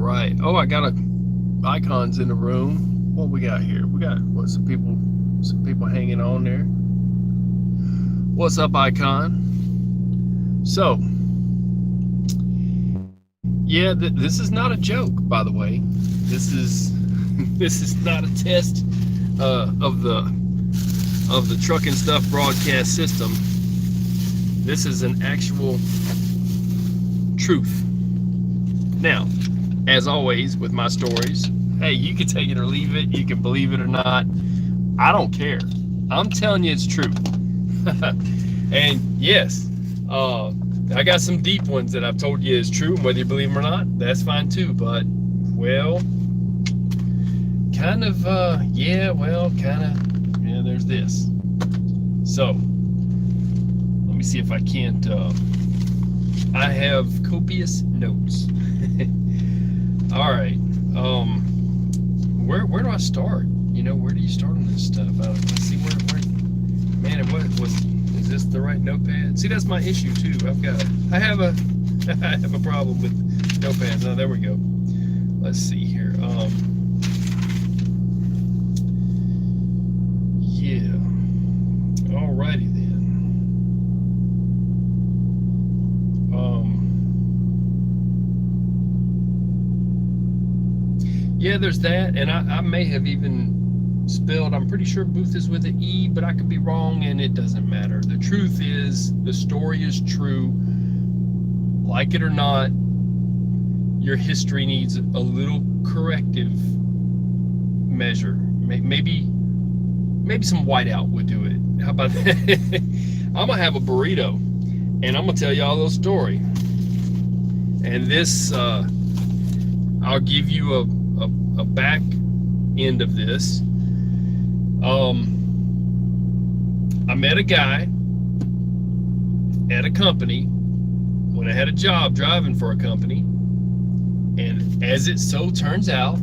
right. Oh, I got icons in the room. What we got here? We got what? Some people hanging on there. What's up, icon? So, yeah, this is not a joke, by the way. This is this is not a test of the Truck and Stuff broadcast system. This is an actual truth. Now, as always with my stories, hey, you can take it or leave it. You can believe it or not. I don't care. I'm telling you it's true. And yes, I got some deep ones that I've told you is true, and whether you believe them or not, that's fine too. But, well, yeah, there's this. So, let me see if I can't, I have copious notes. All right, where do I start? You know, where do you start on this stuff? Let's see where man, is this the right notepad? See, that's my issue too. I have a problem with notepads. Oh, there we go. Let's see here. Yeah. Alrighty then. Yeah, there's that, and I may have even spelled, I'm pretty sure Booth is with an E, but I could be wrong, and it doesn't matter. The truth is, the story is true. Like it or not, your history needs a little corrective measure. Maybe some whiteout would do it. How about that? I'm gonna have a burrito, and I'm gonna tell y'all a little story. And this, I'll give you a back end of this. I met a guy at a company when I had a job driving for a company, and as it so turns out,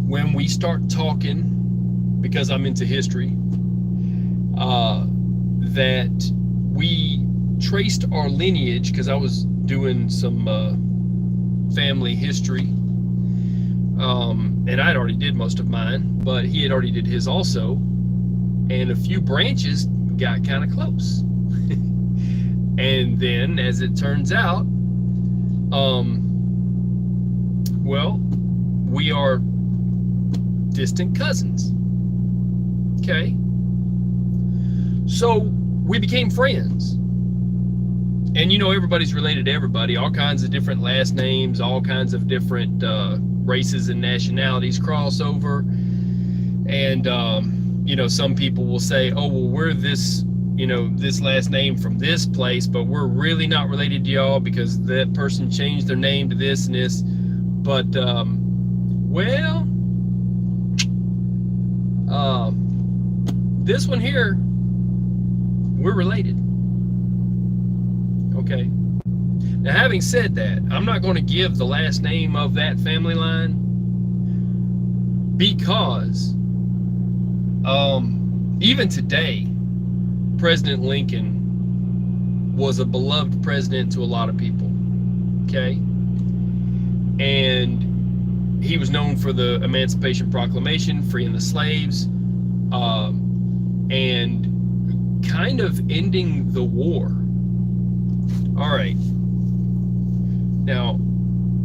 when we start talking, because I'm into history, that we traced our lineage, because I was doing some family history, and I'd already did most of mine, but he had already did his also, and a few branches got kind of close. And then, as it turns out, well, we are distant cousins. Okay? So, we became friends. And you know, everybody's related to everybody, all kinds of different last names, all kinds of different races and nationalities cross over. And, you know, some people will say, oh, well, we're this, you know, this last name from this place, but we're really not related to y'all because that person changed their name to this and this. But, well, this one here, we're related. Okay. Now, having said that, I'm not going to give the last name of that family line because even today, President Lincoln was a beloved president to a lot of people. Okay. And he was known for the Emancipation Proclamation, freeing the slaves, and kind of ending the war. All right. Now,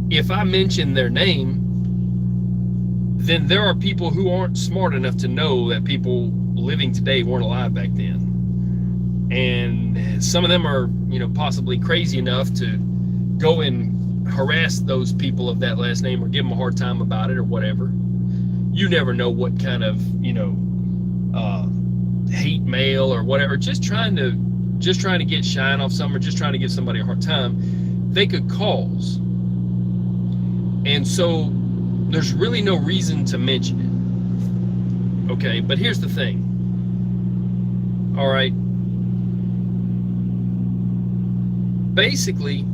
if I mention their name, then there are people who aren't smart enough to know that people living today weren't alive back then. And some of them are, you know, possibly crazy enough to go and harass those people of that last name or give them a hard time about it or whatever. You never know what kind of, you know, hate mail or whatever, just trying to get shine off someone, just trying to give somebody a hard time, they could cause. And so there's really no reason to mention it. Okay, but here's the thing. All right. Basically,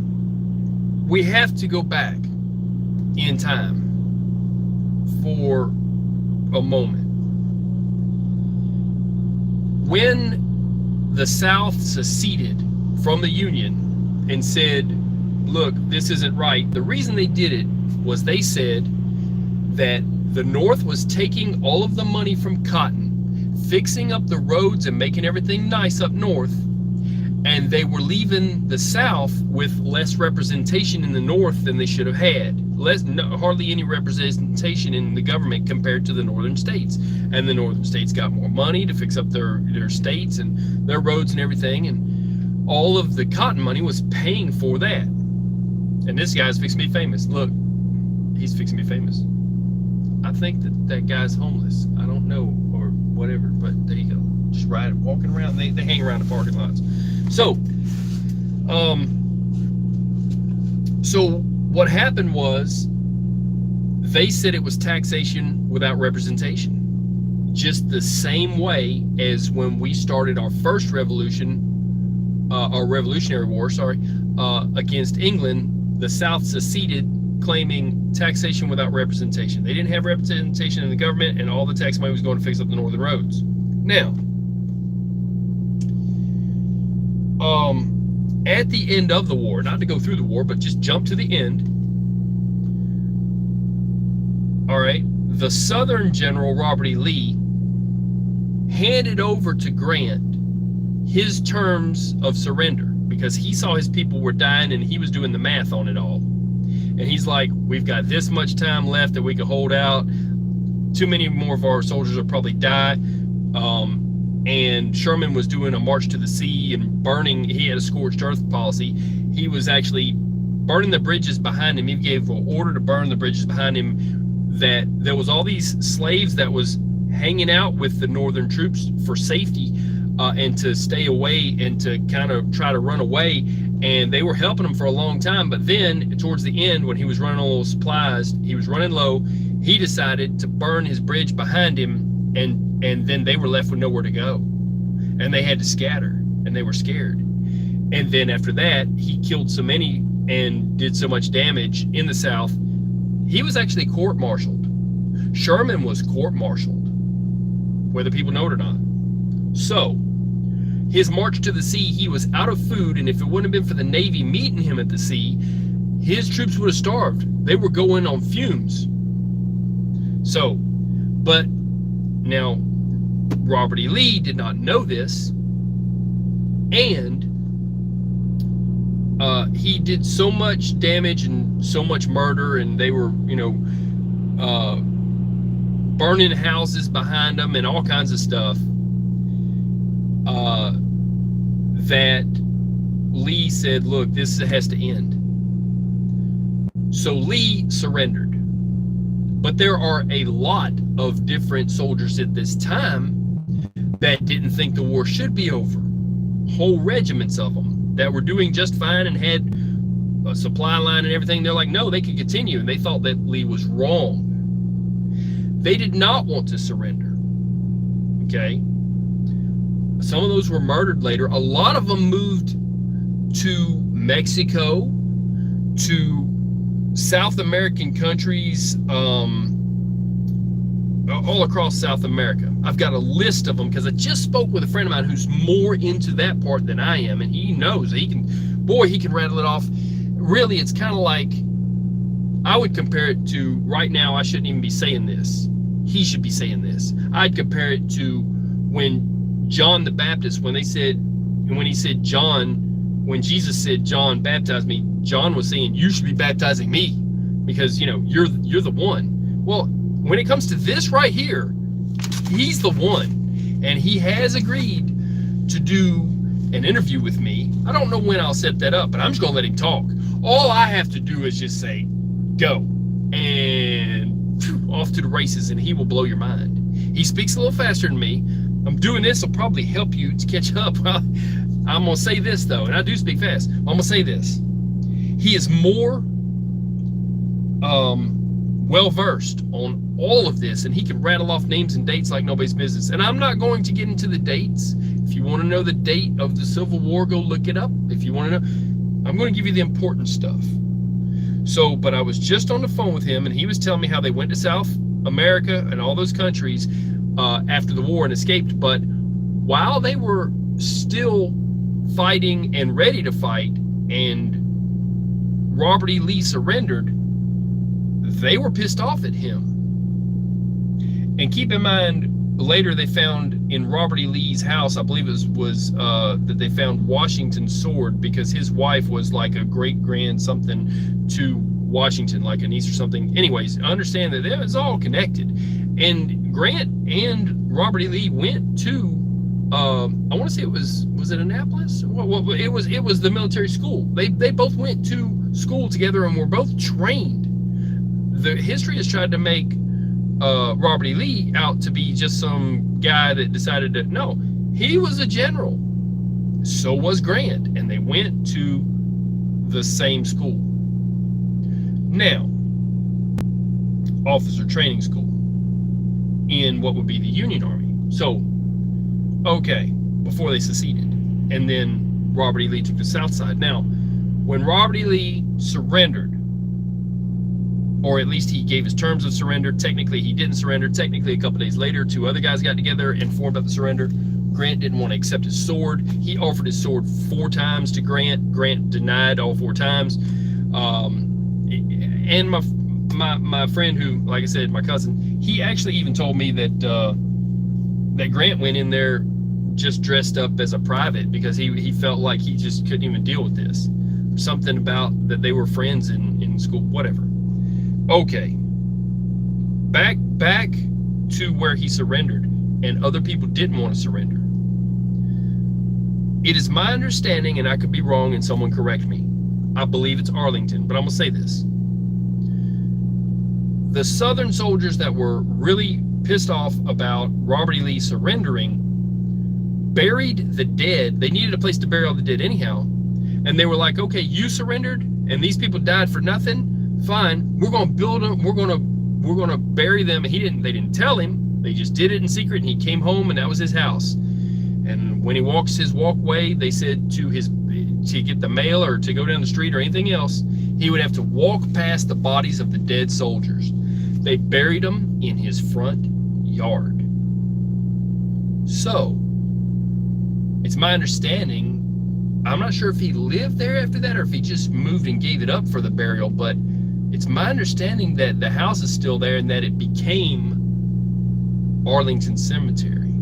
we have to go back in time for a moment. When the South seceded from the Union and said, look, this isn't right, the reason they did it was they said that the North was taking all of the money from cotton, fixing up the roads and making everything nice up north, and they were leaving the South with less representation in the North than they should have had. Hardly any representation in the government compared to the northern states. And the northern states got more money to fix up their states and their roads and everything, and all of the cotton money was paying for that. And this guy's fixing to be famous. Look, he's fixing to be famous. I think that guy's homeless. I don't know, or whatever, but there you go. Just walking around. They hang around the parking lots. So, so what happened was they said it was taxation without representation. Just the same way as when we started our first revolution, our Revolutionary War, against England, the South seceded, claiming taxation without representation. They didn't have representation in the government, and all the tax money was going to fix up the northern roads. Now, at the end of the war, not to go through the war, but just jump to the end. All right, the Southern General Robert E. Lee handed over to Grant his terms of surrender because he saw his people were dying and he was doing the math on it all. And he's like, we've got this much time left that we can hold out. Too many more of our soldiers will probably die. And Sherman was doing a march to the sea and burning. He had a scorched earth policy. He was actually burning the bridges behind him. He gave an order to burn the bridges behind him. That there was all these slaves that was hanging out with the northern troops for safety and to stay away and to kind of try to run away. And they were helping him for a long time. But then towards the end, when he was running all those supplies, he was running low. He decided to burn his bridge behind him, and then they were left with nowhere to go. And they had to scatter, and they were scared. And then after that, he killed so many and did so much damage in the South. He was actually court-martialed. Sherman was court-martialed, whether people know it or not. So, his march to the sea, he was out of food, and if it wouldn't have been for the Navy meeting him at the sea, his troops would have starved. They were going on fumes. So, but now, Robert E. Lee did not know this, and he did so much damage and so much murder, and they were, burning houses behind them and all kinds of stuff, that Lee said, look, this has to end. So Lee surrendered. But there are a lot of different soldiers at this time that didn't think the war should be over. Whole regiments of them that were doing just fine and had a supply line and everything. They're like, no, they could continue. And they thought that Lee was wrong. They did not want to surrender. Okay? Some of those were murdered later. A lot of them moved to Mexico, to South American countries, all across South America. I've got a list of them because I just spoke with a friend of mine who's more into that part than I am, and he knows he can rattle it off. Really, it's kind of like, I would compare it to, right now, I shouldn't even be saying this. He should be saying this. I'd compare it to when John the Baptist, when he said, John, when Jesus said, John, baptize me, John was saying, you should be baptizing me because, you're the one. Well, when it comes to this right here, he's the one. And he has agreed to do an interview with me. I don't know when I'll set that up, but I'm just going to let him talk. All I have to do is just say, go. And off to the races, and he will blow your mind. He speaks a little faster than me. I'm doing this will probably help you to catch up. I'm going to say this, though, and I do speak fast. I'm going to say this. He is more well-versed on all of this, and he can rattle off names and dates like nobody's business. And I'm not going to get into the dates. If you want to know the date of the Civil War, go look it up. If you want to know, I'm going to give you the important stuff. So, but I was just on the phone with him, and he was telling me how they went to South America and all those countries after the war and escaped. But while they were still fighting and ready to fight, and Robert E. Lee surrendered, they were pissed off at him. And keep in mind, later they found in Robert E. Lee's house, I believe it was that they found Washington's sword, because his wife was like a great-grand something to Washington, like a niece or something. Anyways, understand that it was all connected. And Grant and Robert E. Lee went to, I want to say was it Annapolis? Well, it was the military school. They both went to school together and were both trained. The history has tried to make Robert E. Lee out to be just some guy that decided to, no, he was a general. So was Grant, and they went to the same school. Now, officer training school in what would be the Union Army. So, okay, before they seceded. And then Robert E. Lee took the South Side. Now, when Robert E. Lee surrendered, or at least he gave his terms of surrender, technically he didn't surrender. Technically, a couple days later, 2 other guys got together and formed up the surrender. Grant didn't want to accept his sword. He offered his sword 4 times to Grant. Grant denied all 4 times. And my friend who, like I said, my cousin, he actually even told me that that Grant went in there just dressed up as a private because he felt like he just couldn't even deal with this. Something about that they were friends in school, whatever. Okay, back to where he surrendered and other people didn't want to surrender. It is my understanding, and I could be wrong and someone correct me, I believe it's Arlington, but I'm gonna say this. The Southern soldiers that were really pissed off about Robert E. Lee surrendering buried the dead. They needed a place to bury all the dead anyhow, and they were like, okay, you surrendered and these people died for nothing, fine, we're gonna build them, we're gonna bury them. They didn't tell him, they just did it in secret, and he came home and that was his house. And when he walks his walkway, they said to get the mail or to go down the street or anything else, he would have to walk past the bodies of the dead soldiers. They buried them in his front yard. So, it's my understanding, I'm not sure if he lived there after that or if he just moved and gave it up for the burial, but it's my understanding that the house is still there and that it became Arlington Cemetery.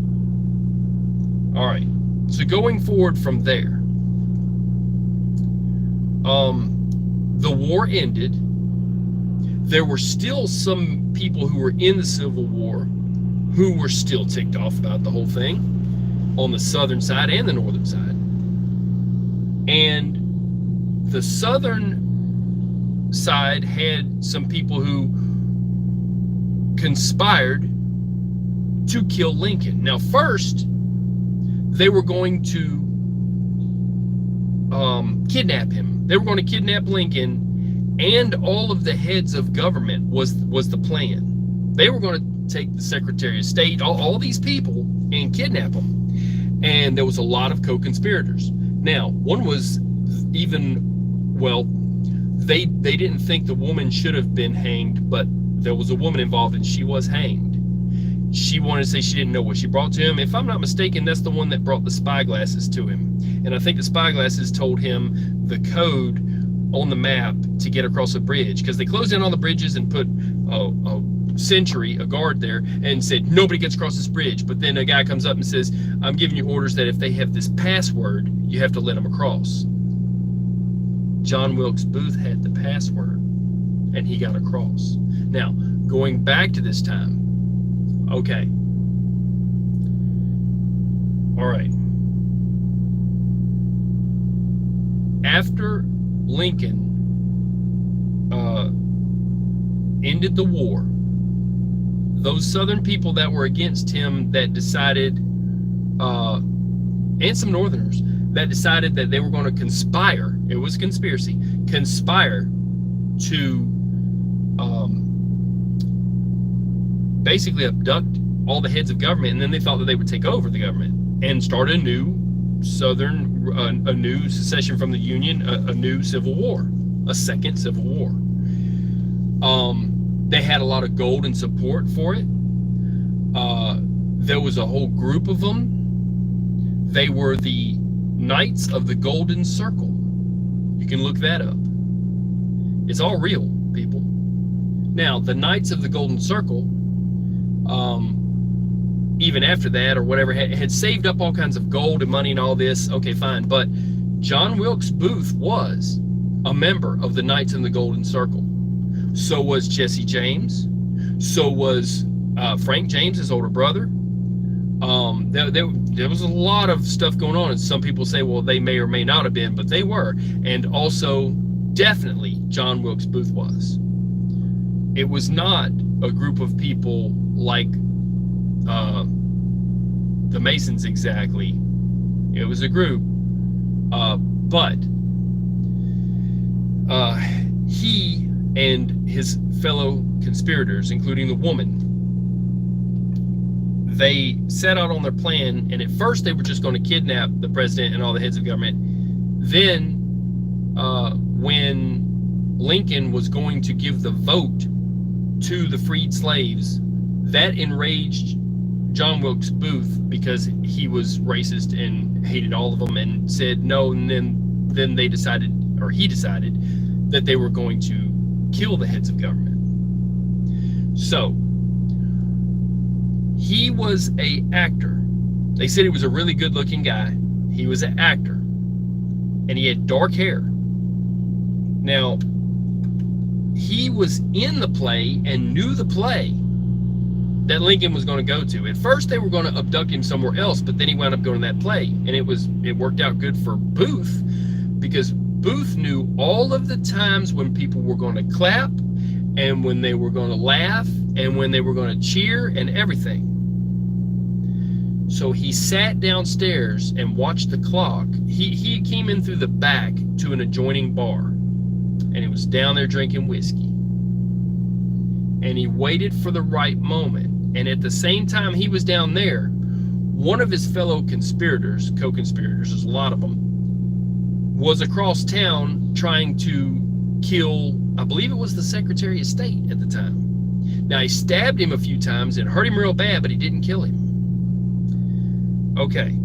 All right, so going forward from there, the war ended. There were still some people who were in the Civil War who were still ticked off about the whole thing on the southern side and the northern side. And the southern side had some people who conspired to kill Lincoln. Now, first, they were going to kidnap him. They were going to kidnap Lincoln, and all of the heads of government was the plan. They were going to take the Secretary of State, all these people, and kidnap them. And there was a lot of co-conspirators. Now, one was even, well, they didn't think the woman should have been hanged, but there was a woman involved and she was hanged. She wanted to say she didn't know what she brought to him. If I'm not mistaken, that's the one that brought the spyglasses to him. And I think the spyglasses told him the code on the map to get across a bridge, because they closed in on the bridges and put a guard there, and said nobody gets across this bridge. But then a guy comes up and says, I'm giving you orders that if they have this password, you have to let them across. John Wilkes Booth had the password and he got across. Now, going back to this time, okay, all right, after Lincoln ended the war, those southern people that were against him that decided, and some northerners that decided that they were going to conspire, it was a conspiracy, conspire to basically abduct all the heads of government, and then they thought that they would take over the government and start a new southern, a new secession from the Union, a new civil war, a second civil war. They had a lot of gold and support for it. There was a whole group of them. They were the Knights of the Golden Circle. You can look that up. It's all real, people. Now, the Knights of the Golden Circle, even after that or whatever, had saved up all kinds of gold and money and all this. Okay, fine. But John Wilkes Booth was a member of the Knights in the Golden Circle. So was Jesse James. So was Frank James, his older brother. There was a lot of stuff going on, and some people say, well, they may or may not have been, but they were. And also, definitely, John Wilkes Booth was. It was not a group of people like the Masons exactly. It was a group, but he and his fellow conspirators, including the woman, they set out on their plan, and at first they were just going to kidnap the president and all the heads of government. Then, when Lincoln was going to give the vote to the freed slaves, that enraged John Wilkes Booth because he was racist and hated all of them and said no, and then they decided, or he decided, that they were going to kill the heads of government. So, he was an actor. They said he was a really good-looking guy. He was an actor. And he had dark hair. Now, he was in the play and knew the play that Lincoln was going to go to. At first, they were going to abduct him somewhere else, but then he wound up going to that play. And it worked out good for Booth, because Booth knew all of the times when people were going to clap, and when they were going to laugh, and when they were going to cheer, and everything. So he sat downstairs and watched the clock. He came in through the back to an adjoining bar, and he was down there drinking whiskey. And he waited for the right moment. And at the same time he was down there, one of his fellow conspirators, co-conspirators, there's a lot of them, was across town trying to kill, I believe it was the Secretary of State at the time. Now, he stabbed him a few times and hurt him real bad, but he didn't kill him. Okay.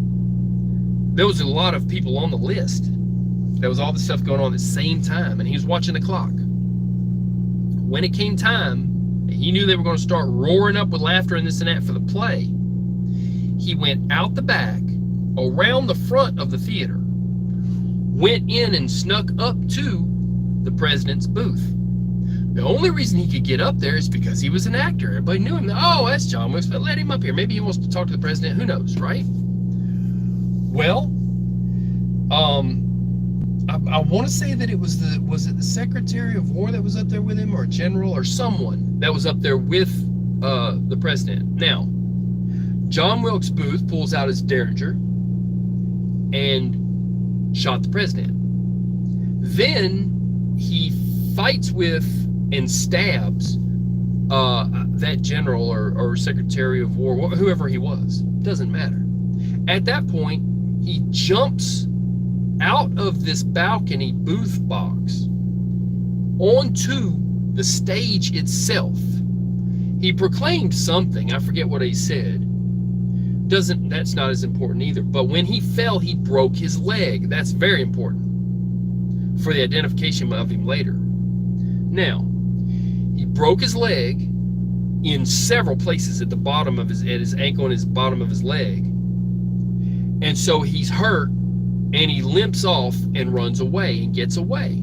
There was a lot of people on the list. There was all this stuff going on at the same time, and he was watching the clock. When it came time, he knew they were going to start roaring up with laughter and this and that for the play. He went out the back, around the front of the theater, went in and snuck up to the president's booth. The only reason he could get up there is because he was an actor. Everybody knew him. Oh, that's John Wilkes, but let him up here. Maybe he wants to talk to the president. Who knows, right? Well, I want to say that it was the Secretary of War that was up there with him, or a general, or someone that was up there with the president. Now, John Wilkes Booth pulls out his Derringer and shot the president. Then he fights with and stabs that general or Secretary of War, whoever he was. Doesn't matter. At that point, he jumps out of this balcony booth box onto the stage itself. He proclaimed something. I forget what he said. That's not as important either. But when he fell, he broke his leg. That's very important for the identification of him later. Now, he broke his leg in several places at the bottom of his ankle and his bottom of his leg. And so he's hurt, and he limps off and runs away and gets away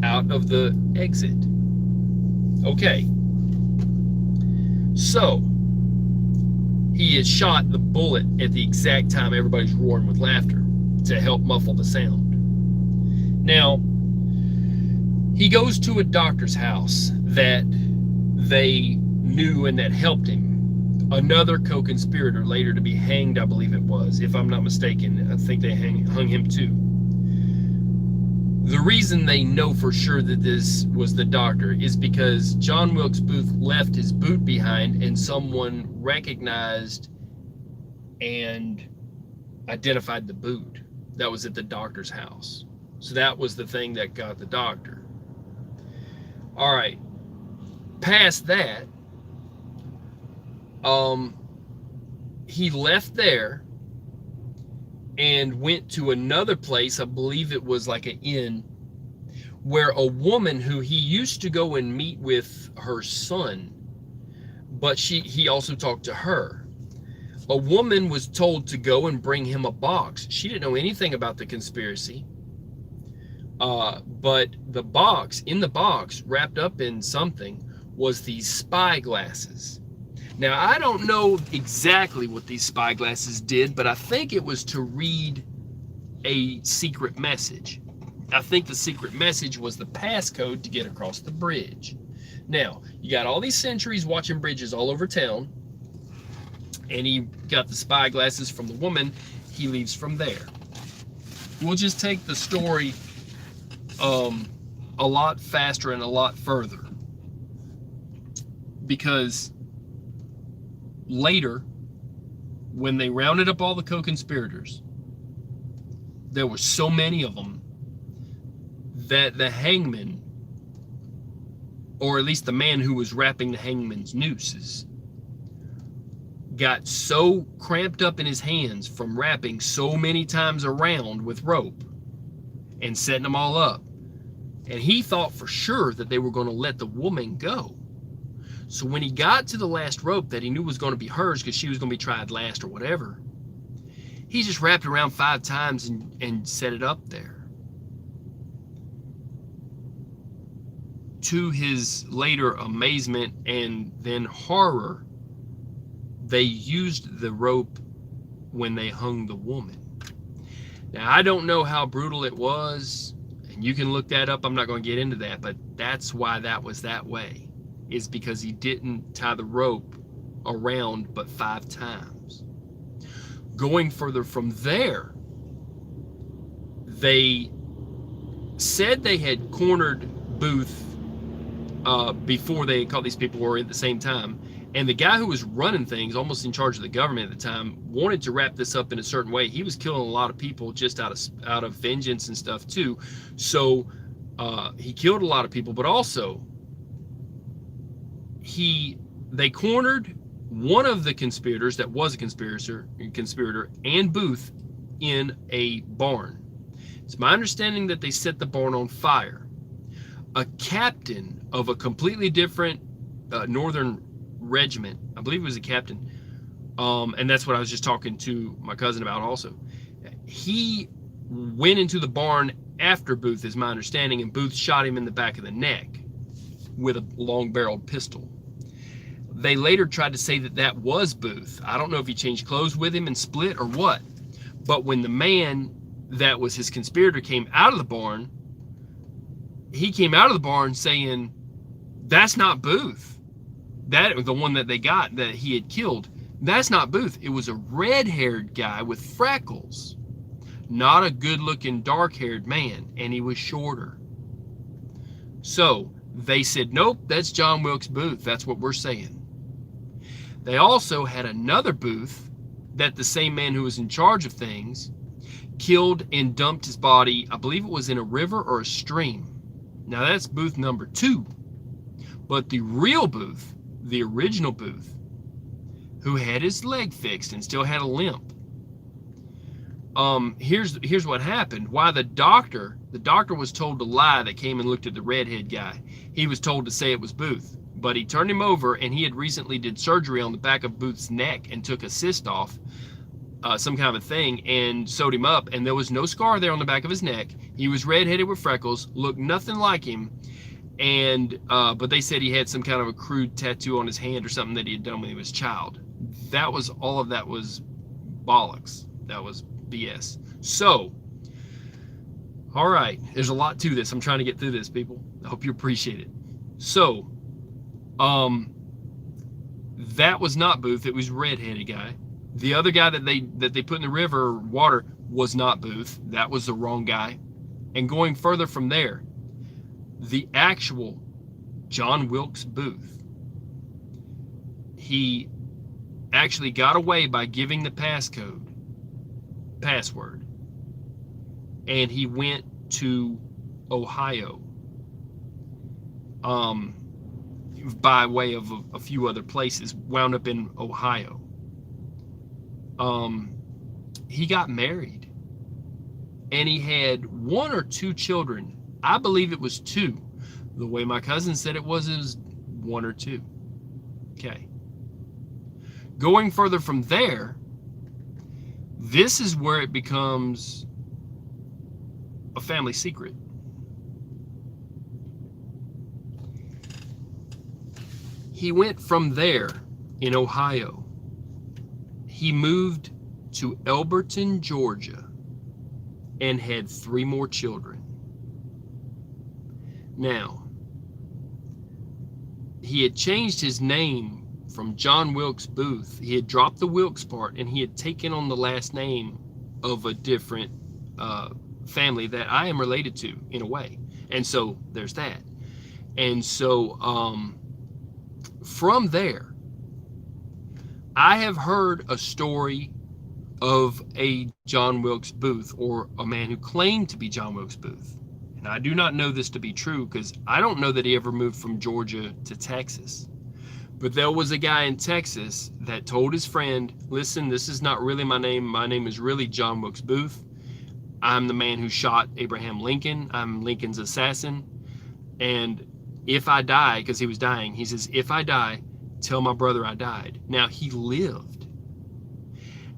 out of the exit. Okay. So, he has shot the bullet at the exact time everybody's roaring with laughter to help muffle the sound. Now, he goes to a doctor's house that they knew and that helped him. Another co-conspirator, later to be hanged, I believe it was, if I'm not mistaken. I think they hung him too. The reason they know for sure that this was the doctor is because John Wilkes Booth left his boot behind, and someone recognized and identified the boot that was at the doctor's house. So that was the thing that got the doctor. All right. Past that, he left there and went to another place. I believe it was like an inn, where a woman who he used to go and meet with her son, but he also talked to her. A woman was told to go and bring him a box. She didn't know anything about the conspiracy. But in the box, wrapped up in something, was these spy glasses. Now, I don't know exactly what these spy glasses did, but I think it was to read a secret message. I think the secret message was the passcode to get across the bridge. Now, you got all these sentries watching bridges all over town, and he got the spy glasses from the woman. He leaves from there. We'll just take the story a lot faster and a lot further, because later, when they rounded up all the co-conspirators, there were so many of them that the hangman, or at least the man who was wrapping the hangman's nooses, got so cramped up in his hands from wrapping so many times around with rope and setting them all up. And he thought for sure that they were going to let the woman go. So when he got to the last rope that he knew was going to be hers because she was going to be tried last or whatever, he just wrapped it around 5 times and set it up there. To his later amazement and then horror, they used the rope when they hung the woman. Now, I don't know how brutal it was, and you can look that up. I'm not going to get into that, but that's why that was that way, is because he didn't tie the rope around but 5 times. Going further from there, they said they had cornered Booth before they caught these people, or at the same time. And the guy who was running things, almost in charge of the government at the time, wanted to wrap this up in a certain way. He was killing a lot of people just out of vengeance and stuff too. So he killed a lot of people, but also they cornered one of the conspirators that was a conspirator, and Booth, in a barn. It's my understanding that they set the barn on fire. A captain of a completely different northern regiment, I believe it was a captain, and that's what I was just talking to my cousin about also. He went into the barn after Booth, is my understanding, and Booth shot him in the back of the neck with a long-barreled pistol. They later tried to say that that was Booth. I don't know if he changed clothes with him and split or what, but when the man that was his conspirator came out of the barn, he came out of the barn saying, "That's not Booth. That the one that they got that he had killed. That's not Booth. It was a red-haired guy with freckles. Not a good-looking, dark-haired man, and he was shorter." So they said, "Nope, that's John Wilkes Booth. That's what we're saying." They also had another Booth that the same man who was in charge of things killed and dumped his body, I believe it was in a river or a stream. Now that's Booth number 2. But the real Booth, the original Booth, who had his leg fixed and still had a limp, here's what happened. Why the doctor was told to lie that came and looked at the redhead guy. He was told to say it was Booth, but he turned him over, and he had recently did surgery on the back of Booth's neck and took a cyst off, some kind of a thing, and sewed him up, and there was no scar there on the back of his neck. He was redheaded with freckles, looked nothing like him, and but they said he had some kind of a crude tattoo on his hand or something that he had done when he was a child. That was all of that was bollocks. That was BS. So, all right, there's a lot to this. I'm trying to get through this, people. I hope you appreciate it. So, that was not Booth. It was redheaded guy. The other guy that they put in the river water was not Booth. That was the wrong guy. And going further from there, the actual John Wilkes Booth, he actually got away by giving the password, and he went to Ohio by way of a few other places, wound up in Ohio. He got married, and he had 1 or 2 children I believe it was 2. The way my cousin said it was 1 or 2. Okay. Going further from there, this is where it becomes a family secret. He went from there in Ohio. He moved to Elberton, Georgia, and had 3 more children. Now, he had changed his name from John Wilkes Booth. He had dropped the Wilkes part, and he had taken on the last name of a different family that I am related to in a way. And so there's that. And so from there, I have heard a story of a John Wilkes Booth, or a man who claimed to be John Wilkes Booth. And I do not know this to be true, because I don't know that he ever moved from Georgia to Texas. But there was a guy in Texas that told his friend, listen, this is not really my name. My name is really John Wilkes Booth. I'm the man who shot Abraham Lincoln. I'm Lincoln's assassin. And if I die, because he was dying, he says, if I die, tell my brother I died. Now, he lived.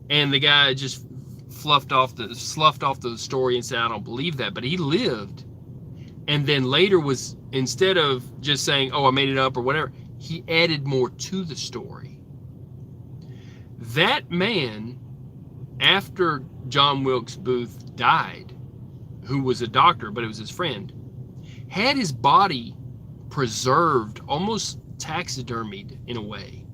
And the guy just sloughed off the story and said, I don't believe that. But he lived. And then later was, instead of just saying, oh, I made it up or whatever, he added more to the story. That man, after John Wilkes Booth died, who was a doctor, but it was his friend, had his body preserved, almost taxidermied in a way.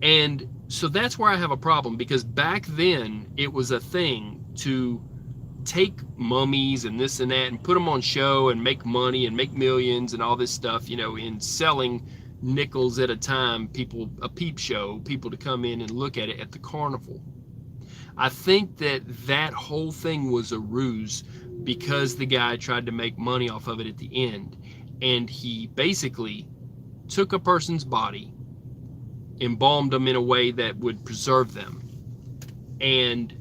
And so that's where I have a problem, because back then it was a thing to take mummies and this and that and put them on show and make money and make millions and all this stuff, you know, in selling nickels at a time, a peep show, people to come in and look at it at the carnival. I think that whole thing was a ruse, because the guy tried to make money off of it at the end. And he basically took a person's body, embalmed them in a way that would preserve them, and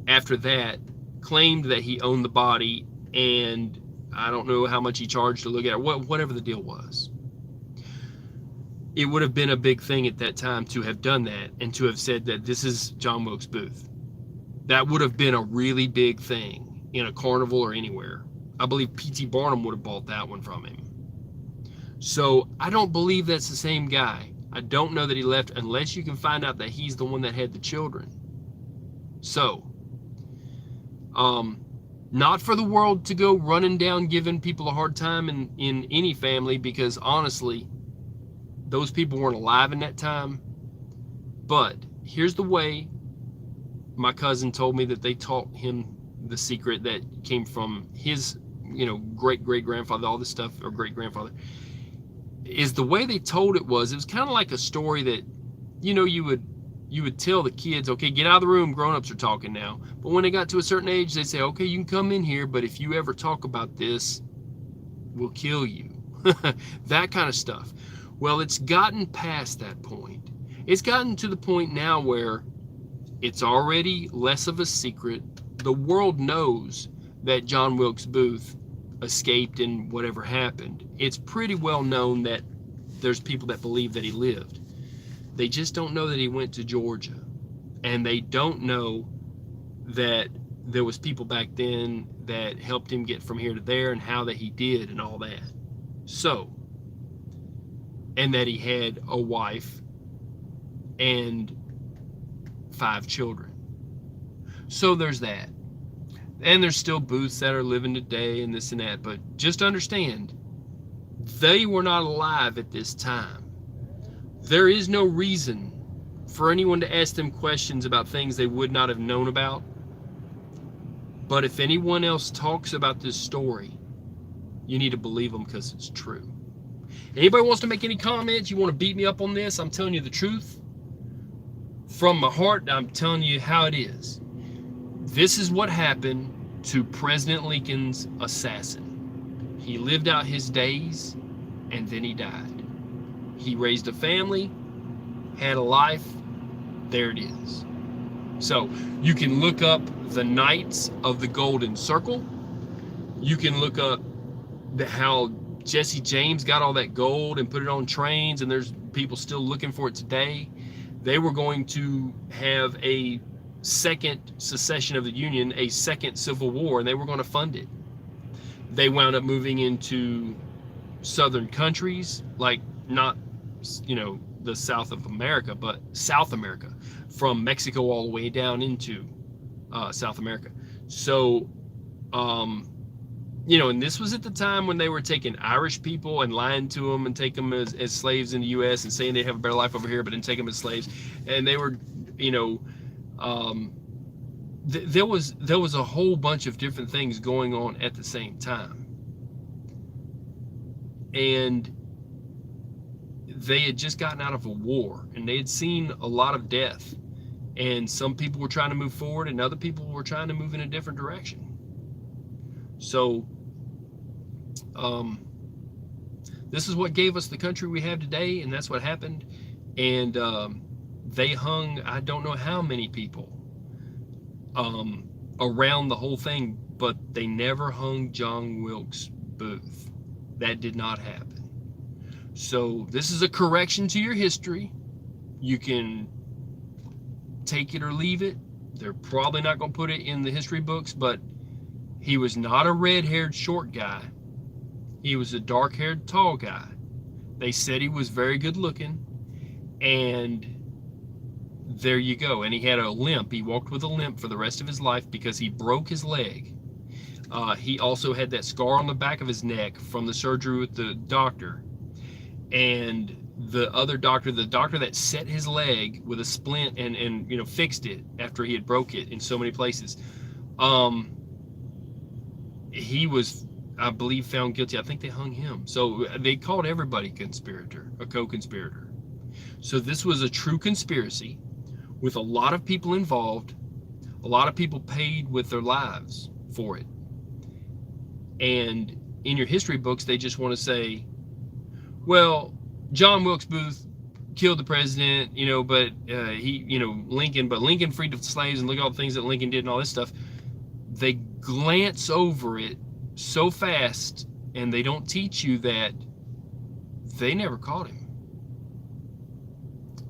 after that claimed that he owned the body, and I don't know how much he charged to look at it, whatever the deal was. It would have been a big thing at that time to have done that and to have said that this is John Wilkes Booth. That would have been a really big thing in a carnival or anywhere. I believe P.T. Barnum would have bought that one from him. So I don't believe that's the same guy. I don't know that he left, unless you can find out that he's the one that had the children. So, not for the world to go running down giving people a hard time in any family, because honestly, those people weren't alive in that time. But here's the way my cousin told me that they taught him the secret that came from his, great-great-grandfather, all this stuff, or great-grandfather, is the way they told it was kind of like a story that, you would tell the kids, okay, get out of the room, grown-ups are talking now. But when they got to a certain age, they say, okay, you can come in here, but if you ever talk about this, we'll kill you. That kind of stuff. Well, it's gotten past that point. It's gotten to the point now where it's already less of a secret. The world knows that John Wilkes Booth escaped and whatever happened. It's pretty well known that there's people that believe that he lived. They just don't know that he went to Georgia. And they don't know that there was people back then that helped him get from here to there, and how that he did and all that. So, and that he had a wife and 5 children. So there's that. And there's still Booths that are living today and this and that. But just understand, they were not alive at this time. There is no reason for anyone to ask them questions about things they would not have known about. But if anyone else talks about this story, you need to believe them, because it's true. Anybody wants to make any comments, you want to beat me up on this, I'm telling you the truth. From my heart, I'm telling you how it is. This is what happened to President Lincoln's assassin. He lived out his days, and then he died. He raised a family, had a life, there it is. So, you can look up the Knights of the Golden Circle. You can look up how Jesse James got all that gold and put it on trains, and there's people still looking for it today. They were going to have a second secession of the Union, a second Civil War, and they were going to fund it. They wound up moving into southern countries, like not, the South of America, but South America, from Mexico all the way down into South America. So, and this was at the time when they were taking Irish people and lying to them and take them as slaves in the U.S. and saying they have a better life over here, but then take them as slaves. And they were, there was a whole bunch of different things going on at the same time. And they had just gotten out of a war, and they had seen a lot of death. And some people were trying to move forward, and other people were trying to move in a different direction. So, this is what gave us the country we have today, and that's what happened. And they hung, I don't know how many people around the whole thing, but they never hung John Wilkes Booth. That did not happen. So this is a correction to your history. You can take it or leave it. They're probably not going to put it in the history books, but he was not a red-haired short guy. He was a dark-haired tall guy. They said he was very good looking, and there you go. And he had a limp. He walked with a limp for the rest of his life because he broke his leg. He also had that scar on the back of his neck from the surgery with the doctor. And the other doctor, the doctor that set his leg with a splint and fixed it after he had broke it in so many places, he was, I believe, found guilty. I think they hung him. So they called everybody conspirator, a co-conspirator. So this was a true conspiracy with a lot of people involved. A lot of people paid with their lives for it. And in your history books, they just want to say, well, John Wilkes Booth killed the president, but Lincoln freed the slaves, and look at all the things that Lincoln did and all this stuff. They glance over it so fast, and they don't teach you that they never caught him.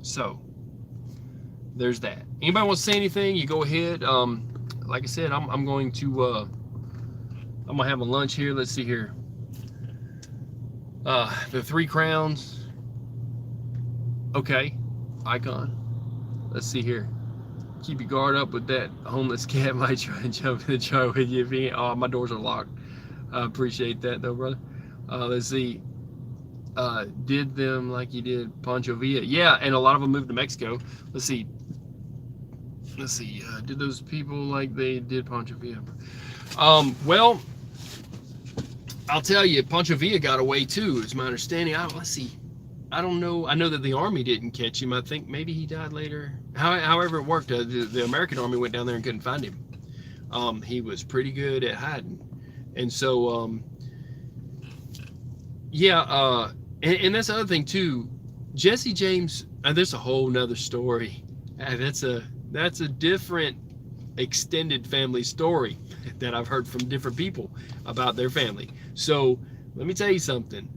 So there's that. Anybody want to say anything? You go ahead. Like I said, I'm going to have a lunch here. Let's see here. The 3 Crowns. Okay, icon. Let's see here. Keep your guard up with that homeless cat. Might try and jump in the jar with you if he ain't. Oh, my doors are locked. I appreciate that though, brother. Let's see. Did them like you did Pancho Villa. Yeah, and a lot of them moved to Mexico. Let's see. Did those people like they did Pancho Villa? Well, I'll tell you, Pancho Villa got away too, is my understanding. Let's see. I don't know. I know that the Army didn't catch him. I think maybe he died later. However it worked, the American Army went down there and couldn't find him. He was pretty good at hiding. And so, and that's the other thing too. Jesse James, there's a whole nother story. That's a different extended family story that I've heard from different people about their family. So let me tell you something.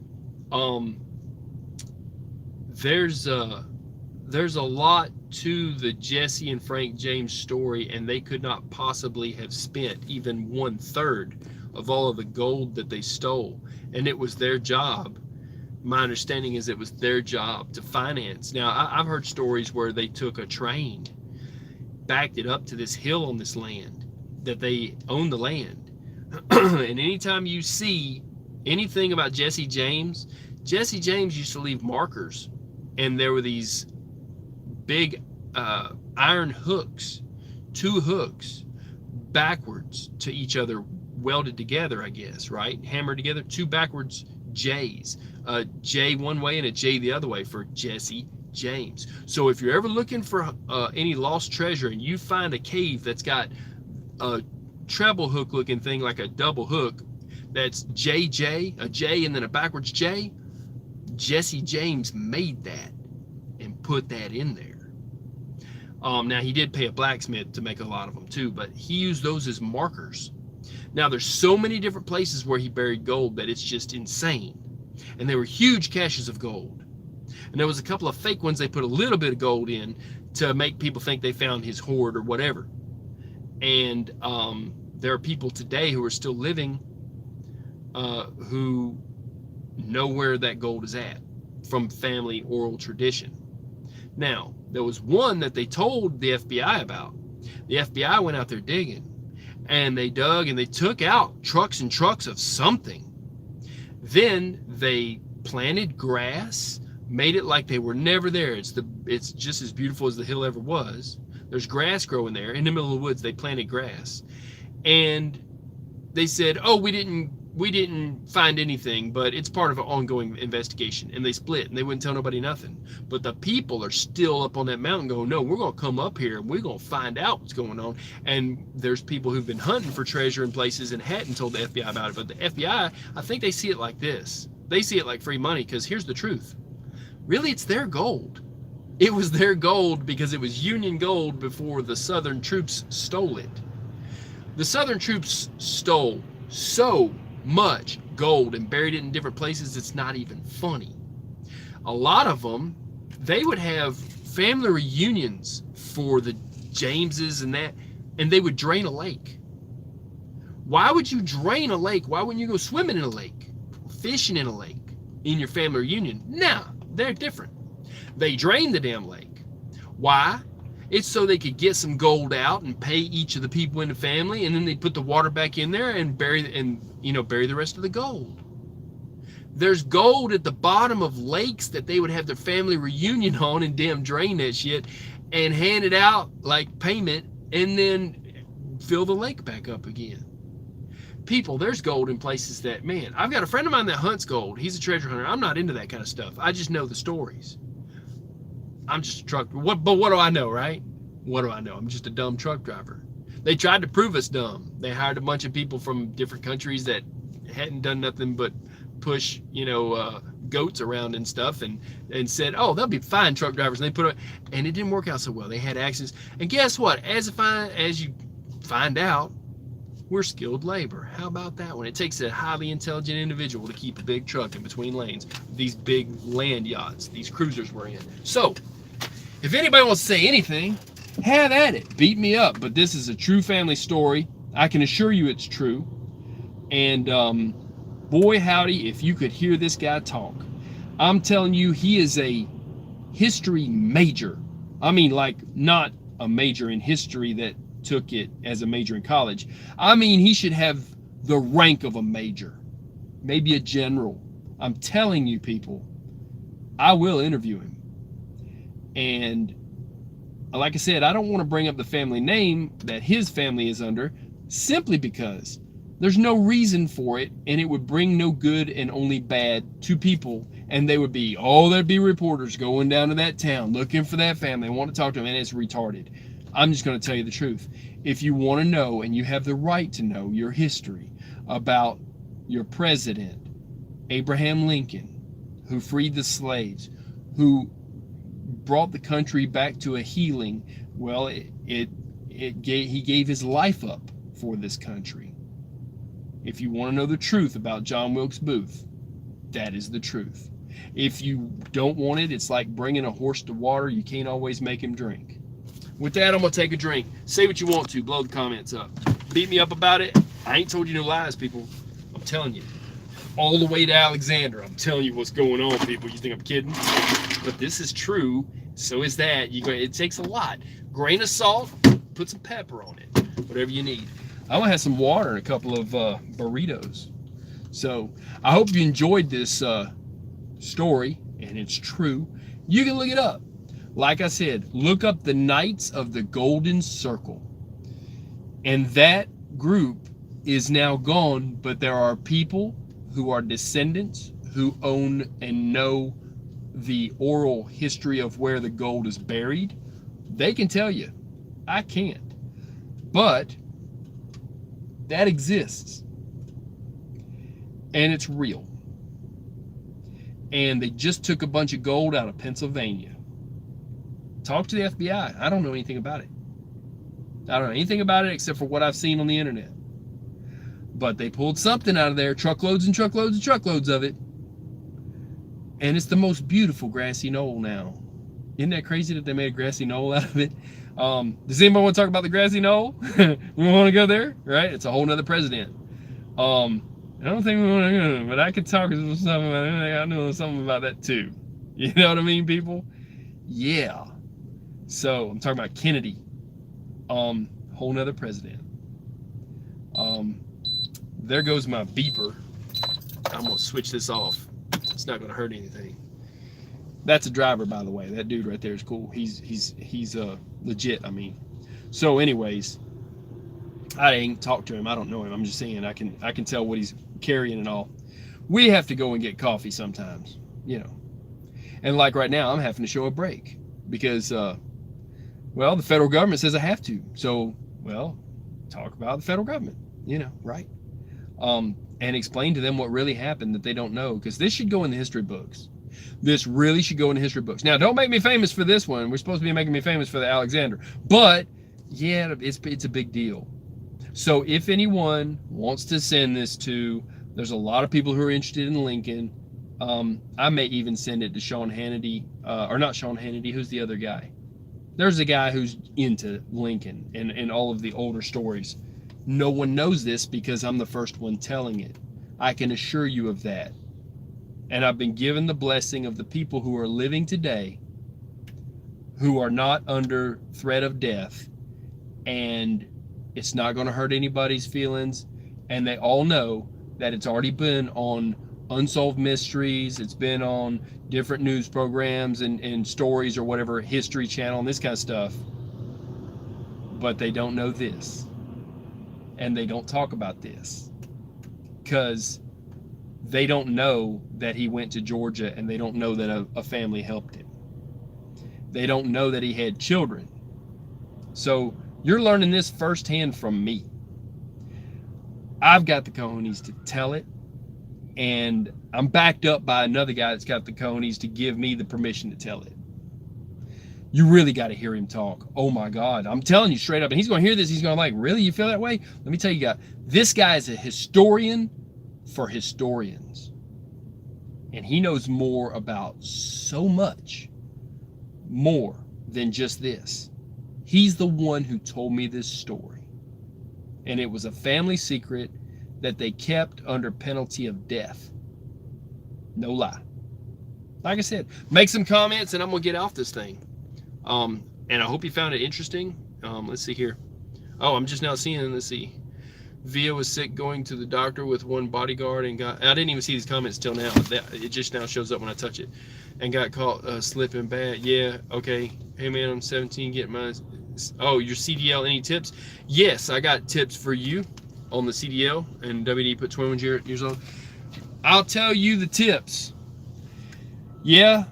There's a lot to the Jesse and Frank James story, and they could not possibly have spent even 1/3 of all of the gold that they stole. And it was their job. My understanding is it was their job to finance. Now, I've heard stories where they took a train, backed it up to this hill on this land, that they own the land. And anytime you see anything about Jesse James used to leave markers, and there were these big iron hooks, 2 hooks backwards to each other, welded together, I guess, right? Hammered together, 2 backwards J's, a J one way and a J the other way for Jesse James. So if you're ever looking for any lost treasure and you find a cave that's got a treble hook looking thing, like a double hook, that's JJ, a J and then a backwards J, Jesse James made that and put that in there. Now he did pay a blacksmith to make a lot of them too, but he used those as markers. Now, there's so many different places where he buried gold that it's just insane. And they were huge caches of gold. And there was a couple of fake ones they put a little bit of gold in to make people think they found his hoard or whatever. And there are people today who are still living who know where that gold is at from family oral tradition. Now, there was one that they told the FBI about. The FBI went out there digging, and they dug and they took out trucks and trucks of something. Then they planted grass, made it like they were never there. It's just as beautiful as the hill ever was. There's grass growing there. In the middle of the woods, they planted grass. And they said, oh, we didn't find anything, but it's part of an ongoing investigation. And they split, and they wouldn't tell nobody nothing. But the people are still up on that mountain going, no, we're going to come up here, and we're going to find out what's going on. And there's people who've been hunting for treasure in places and hadn't told the FBI about it. But the FBI, I think they see it like this. They see it like free money, because here's the truth. Really, it's their gold. It was their gold because it was Union gold before the Southern troops stole it. The Southern troops stole so much gold and buried it in different places, it's not even funny. A lot of them, they would have family reunions for the Jameses and that, and they would drain a lake. Why would you drain a lake? Why wouldn't you go swimming in a lake, fishing in a lake in your family reunion? No, they're different. They drained the damn lake. Why? It's so they could get some gold out and pay each of the people in the family, and then they put the water back in there and bury the rest of the gold. There's gold at the bottom of lakes that they would have their family reunion on and damn drain that shit and hand it out like payment and then fill the lake back up again. People, there's gold in places that, man, I've got a friend of mine that hunts gold. He's a treasure hunter. I'm not into that kind of stuff. I just know the stories. I'm just a truck. But what do I know, right? What do I know? I'm just a dumb truck driver. They tried to prove us dumb. They hired a bunch of people from different countries that hadn't done nothing but push, goats around and stuff, and said, oh, they'll be fine truck drivers. And they put it, and it didn't work out so well. They had accidents. And guess what? As you find out, we're skilled labor. How about that one? It takes a highly intelligent individual to keep a big truck in between lanes. These big land yachts, these cruisers we're in. So, if anybody wants to say anything, have at it. Beat me up. But this is a true family story. I can assure you it's true. And boy, howdy, if you could hear this guy talk. I'm telling you, he is a history major. I mean, like, not a major in history that took it as a major in college. I mean, he should have the rank of a major. Maybe a general. I'm telling you, people, I will interview him. And like I said, I don't want to bring up the family name that his family is under, simply because there's no reason for it, and it would bring no good and only bad to people. And there'd be reporters going down to that town looking for that family and want to talk to them, and it's retarded. I'm just going to tell you the truth. If you want to know, and you have the right to know, your history about your president, Abraham Lincoln, who freed the slaves, who brought the country back to a healing, well, he gave his life up for this country. If you want to know the truth about John Wilkes Booth, that is the truth. If you don't want it, it's like bringing a horse to water. You can't always make him drink. With that, I'm going to take a drink. Say what you want to. Blow the comments up. Beat me up about it. I ain't told you no lies, people. I'm telling you. All the way to Alexander. I'm telling you what's going on, people. You think I'm kidding? But this is true. So is that. It takes a lot. Grain of salt. Put some pepper on it. Whatever you need. I'm going to have some water and a couple of burritos. So I hope you enjoyed this story. And it's true. You can look it up. Like I said, look up the Knights of the Golden Circle. And that group is now gone, but there are people who are descendants who own and know the oral history of where the gold is buried. They can tell you. I can't. But that exists. And it's real. And they just took a bunch of gold out of Pennsylvania. Talk to the FBI. I don't know anything about it. I don't know anything about it except for what I've seen on the internet. But they pulled something out of there, truckloads and truckloads and truckloads of it. And it's the most beautiful grassy knoll now. Isn't that crazy that they made a grassy knoll out of it? Does anybody want to talk about the grassy knoll? We want to go there, right? It's a whole nother president. I don't think we want to go, but I could talk something about it. I know something about that too. You know what I mean, people? Yeah. So I'm talking about Kennedy. Whole nother president. There goes my beeper. I'm gonna switch this off. It's not gonna hurt anything. That's a driver, by the way. That dude right there is cool. He's legit. I mean. So, anyways, I ain't talked to him. I don't know him. I'm just saying I can tell what he's carrying and all. We have to go and get coffee sometimes, you know. And like right now, I'm having to show a break because, well, the federal government says I have to. So, well, talk about the federal government, you know, right? And explain to them what really happened that they don't know, because this should go in the history books. This really should go in the history books. Now, don't make me famous for this one. We're supposed to be making me famous for the Alexander. But, yeah, it's a big deal. So if anyone wants to send this to, there's a lot of people who are interested in Lincoln. I may even send it to Sean Hannity, or not Sean Hannity, who's the other guy? There's a guy who's into Lincoln and all of the older stories. No one knows this because I'm the first one telling it. I can assure you of that. And I've been given the blessing of the people who are living today, who are not under threat of death, and it's not going to hurt anybody's feelings, and they all know that it's already been on Unsolved Mysteries, it's been on different news programs and stories or whatever, History Channel and this kind of stuff, but they don't know this, and they don't talk about this, because they don't know that he went to Georgia, and they don't know that a family helped him. They don't know that he had children. So you're learning this firsthand from me. I've got the cojones to tell it, and I'm backed up by another guy that's got the cojones to give me the permission to tell it. You really got to hear him talk. Oh my God, I'm telling you straight up, and he's going to hear this, he's going to like, really, you feel that way? Let me tell you guys, this guy is a historian for historians, and he knows more about so much more than just this. He's the one who told me this story, and it was a family secret that they kept under penalty of death. No lie. Like I said, make some comments and I'm gonna get off this thing. And I hope you found it interesting. Let's see here. Oh, I'm just now seeing, let's see, Via was sick going to the doctor with one bodyguard and got, I didn't even see these comments till now. It just now shows up when I touch it. And got caught slipping bad. Yeah, okay. Hey man, I'm 17, get my, oh, your CDL, any tips? Yes, I got tips for you on the CDL, and WD put 21 years old. I'll tell you the tips. Yeah,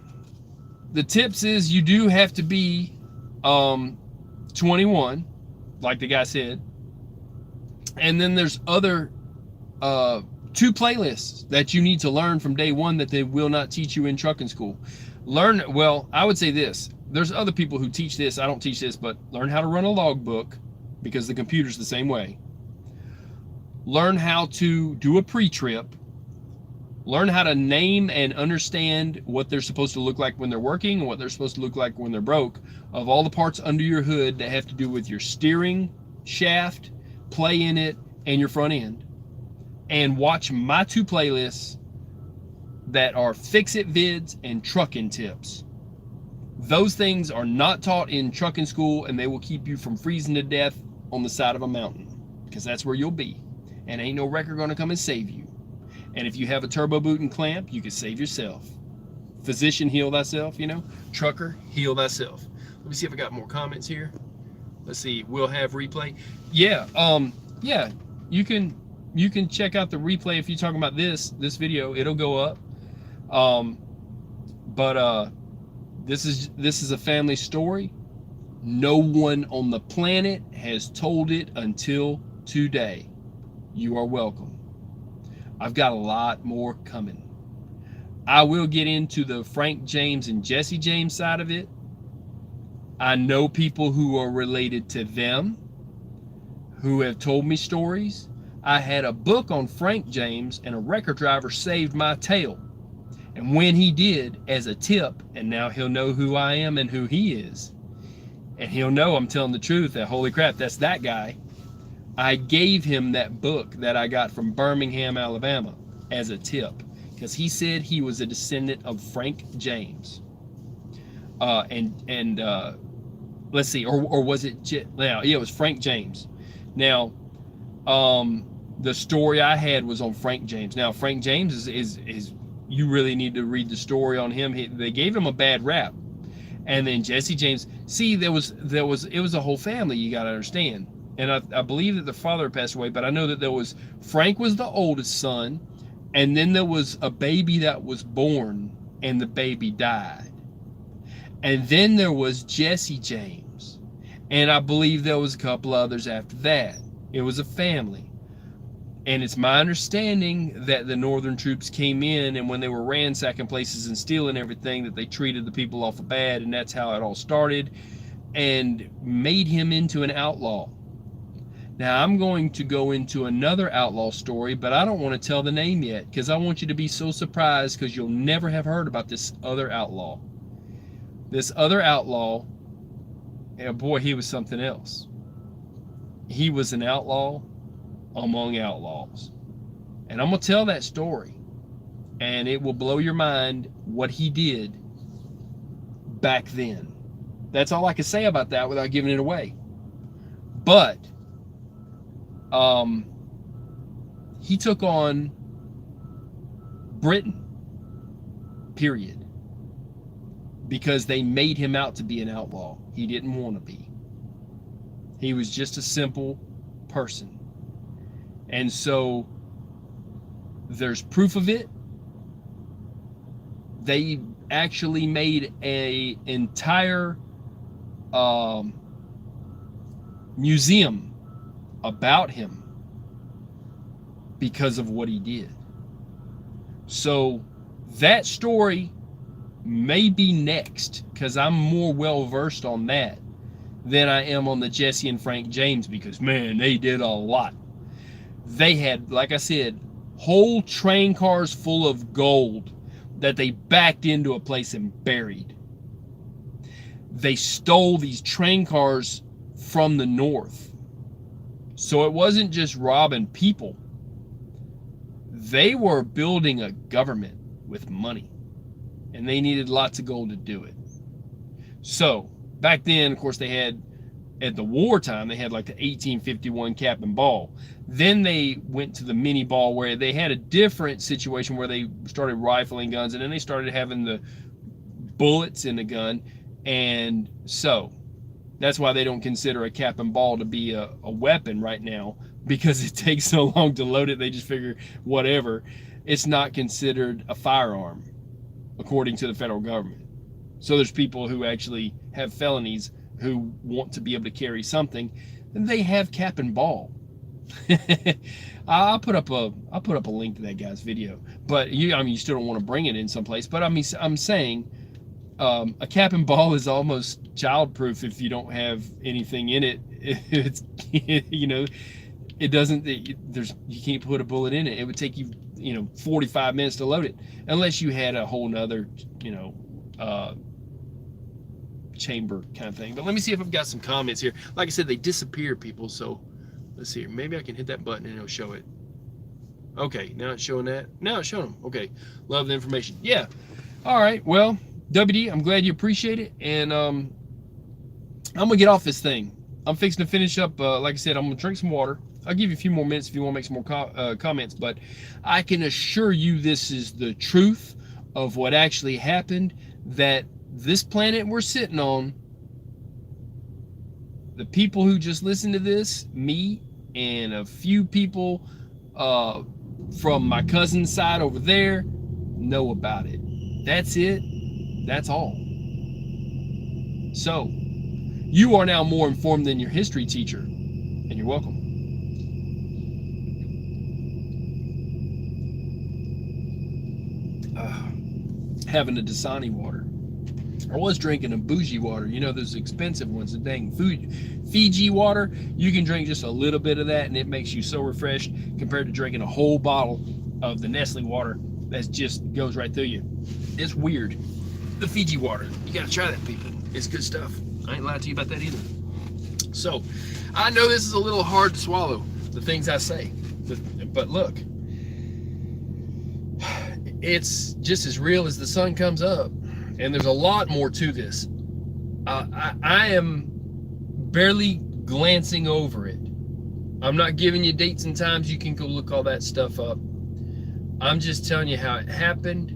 the tips is you do have to be 21, like the guy said. And then there's other 2 playlists that you need to learn from day one that they will not teach you in trucking school. Learn, well, I would say this. There's other people who teach this. I don't teach this, but learn how to run a logbook, because the computer's the same way. Learn how to do a pre-trip. Learn how to name and understand what they're supposed to look like when they're working and what they're supposed to look like when they're broke, of all the parts under your hood that have to do with your steering shaft, play in it, and your front end. And watch my 2 playlists that are fix-it vids and trucking tips. Those things are not taught in trucking school, and they will keep you from freezing to death on the side of a mountain, because that's where you'll be. And ain't no wrecker gonna come and save you. And if you have a turbo boot and clamp, you can save yourself. Physician, heal thyself, you know. Trucker, heal thyself. Let me see if I got more comments here. Let's see, we'll have replay. Yeah, yeah, you can check out the replay if you're talking about this video. It'll go up. This is a family story. No one on the planet has told it until today. You are welcome. I've got a lot more coming. I will get into the Frank James and Jesse James side of it. I know people who are related to them who have told me stories. I had a book on Frank James, and a record driver saved my tail. And when he did, as a tip, and now he'll know who I am and who he is, and he'll know I'm telling the truth, that holy crap, that's that guy. I gave him that book that I got from Birmingham, Alabama, as a tip, because he said he was a descendant of Frank James. Let's see, or was it? Yeah, it was Frank James. Now, the story I had was on Frank James. Now, Frank James is you really need to read the story on him. They gave him a bad rap, and then Jesse James. See, it was a whole family. You got to understand. And I believe that the father passed away, but I know that Frank was the oldest son, and then there was a baby that was born, and the baby died. And then there was Jesse James, and I believe there was a couple others after that. It was a family. And it's my understanding that the northern troops came in, and when they were ransacking places and stealing everything, that they treated the people awful bad, and that's how it all started, and made him into an outlaw. Now, I'm going to go into another outlaw story, but I don't want to tell the name yet, because I want you to be so surprised, because you'll never have heard about this other outlaw. This other outlaw, and boy, he was something else. He was an outlaw among outlaws. And I'm going to tell that story, and it will blow your mind what he did back then. That's all I can say about that without giving it away. But he took on Britain, period, because they made him out to be an outlaw. He didn't want to be. He was just a simple person. And so there's proof of it. They actually made an entire museum about him because of what he did. So that story may be next, because I'm more well versed on that than I am on the Jesse and Frank James, because man, they did a lot. They had, like I said, whole train cars full of gold that they backed into a place and buried. They stole these train cars from the north. So it wasn't just robbing people. They were building a government with money, and they needed lots of gold to do it. So back then, of course, they had, at the wartime, they had like the 1851 cap and ball. Then they went to the mini ball, where they had a different situation where they started rifling guns, and then they started having the bullets in the gun. And so that's why they don't consider a cap and ball to be a weapon right now, because it takes so long to load it. They just figure whatever. It's not considered a firearm according to the federal government. So there's people who actually have felonies who want to be able to carry something, and they have cap and ball. I'll put up a link to that guy's video. But you still don't want to bring it in someplace. But I'm saying a cap and ball is almost childproof if you don't have anything in it. It's it doesn't. You can't put a bullet in it. It would take you 45 minutes to load it, unless you had a whole nother chamber kind of thing. But let me see if I've got some comments here. Like I said, they disappear, people. So let's see here. Maybe I can hit that button and it'll show it. Okay, now it's showing that. Now it's showing them. Okay, love the information. Yeah. All right. Well, WD, I'm glad you appreciate it, and I'm gonna get off this thing. I'm fixing to finish up. Like I said, I'm gonna drink some water. I'll give you a few more minutes if you want to make some more comments, but I can assure you this is the truth of what actually happened, that this planet we're sitting on, the people who just listen to this, me and a few people from my cousin's side over there, know about it. That's it. That's all. So, you are now more informed than your history teacher, and you're welcome. Having a Dasani water. I was drinking a bougie water, you know, those expensive ones, the dang Fiji water. You can drink just a little bit of that and it makes you so refreshed compared to drinking a whole bottle of the Nestle water that just goes right through you. It's weird. The Fiji water, you gotta try that, people. It's good stuff. I ain't lied to you about that either. So, I know this is a little hard to swallow, the things I say, but look, it's just as real as the sun comes up. And there's a lot more to this. I am barely glancing over it. I'm not giving you dates and times. You can go look all that stuff up. I'm just telling you how it happened.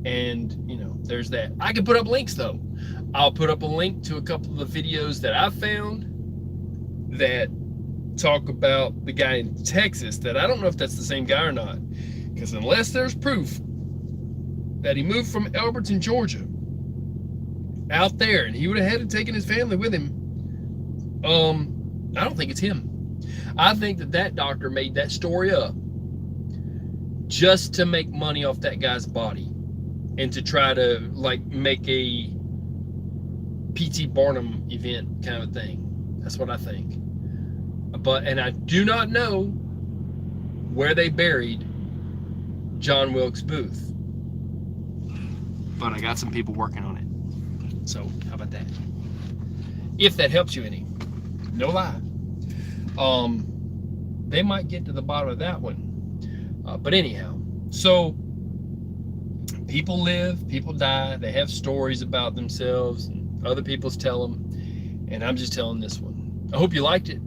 And, you know, there's that. I can put up links, though. I'll put up a link to a couple of the videos that I found that talk about the guy in Texas, that I don't know if that's the same guy or not. Because unless there's proof that he moved from Alberton, Georgia, out there, and he would have had to taken his family with him, I don't think it's him. I think that doctor made that story up just to make money off that guy's body and to try to, like, make a P.T. Barnum event kind of thing. That's what I think. And I do not know where they buried John Wilkes Booth. But I got some people working on it. So, how about that? If that helps you any. No lie. They might get to the bottom of that one. But anyhow, so people live, people die, they have stories about themselves, and other people's tell them, and I'm just telling this one. I hope you liked it.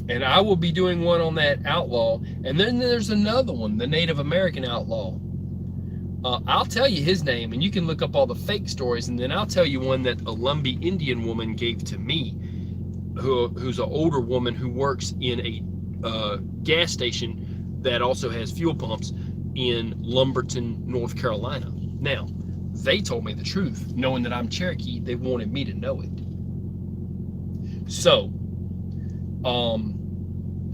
And I will be doing one on that outlaw, and then there's another one, the Native American outlaw. I'll tell you his name, and you can look up all the fake stories, and then I'll tell you one that a Lumbee Indian woman gave to me, who's an older woman who works in a gas station that also has fuel pumps in Lumberton, North Carolina. Now, they told me the truth. Knowing that I'm Cherokee, they wanted me to know it. So,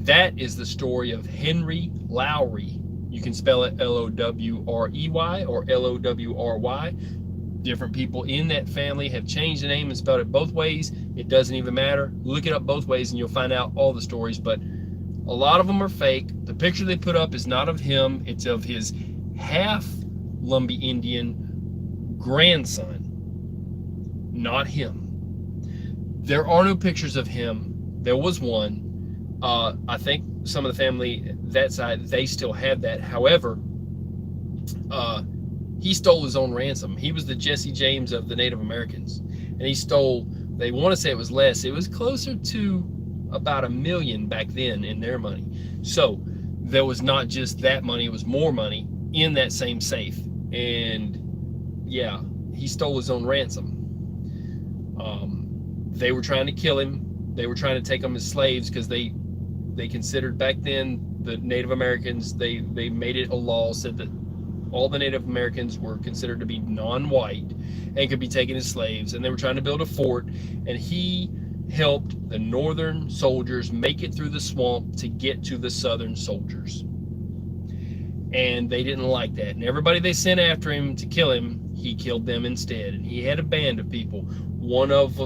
that is the story of Henry Lowry. You can spell it L-O-W-R-E-Y or L-O-W-R-Y. Different people in that family have changed the name and spelled it both ways. It doesn't even matter. Look it up both ways and you'll find out all the stories, but a lot of them are fake. The picture they put up is not of him. It's of his half Lumbee Indian grandson, not him. There are no pictures of him. There was one. I think some of the family that side, they still have that. However, he stole his own ransom. He was the Jesse James of the Native Americans, and he stole, they want to say it was less, it was closer to about $1 million back then in their money. So there was not just that money, it was more money in that same safe. And yeah, he stole his own ransom. They were trying to kill him. They were trying to take him as slaves because they considered back then the Native Americans, they made it a law, said that all the Native Americans were considered to be non-white and could be taken as slaves, and they were trying to build a fort, and he helped the northern soldiers make it through the swamp to get to the southern soldiers. And they didn't like that, and everybody they sent after him to kill him, he killed them instead. And he had a band of people. One of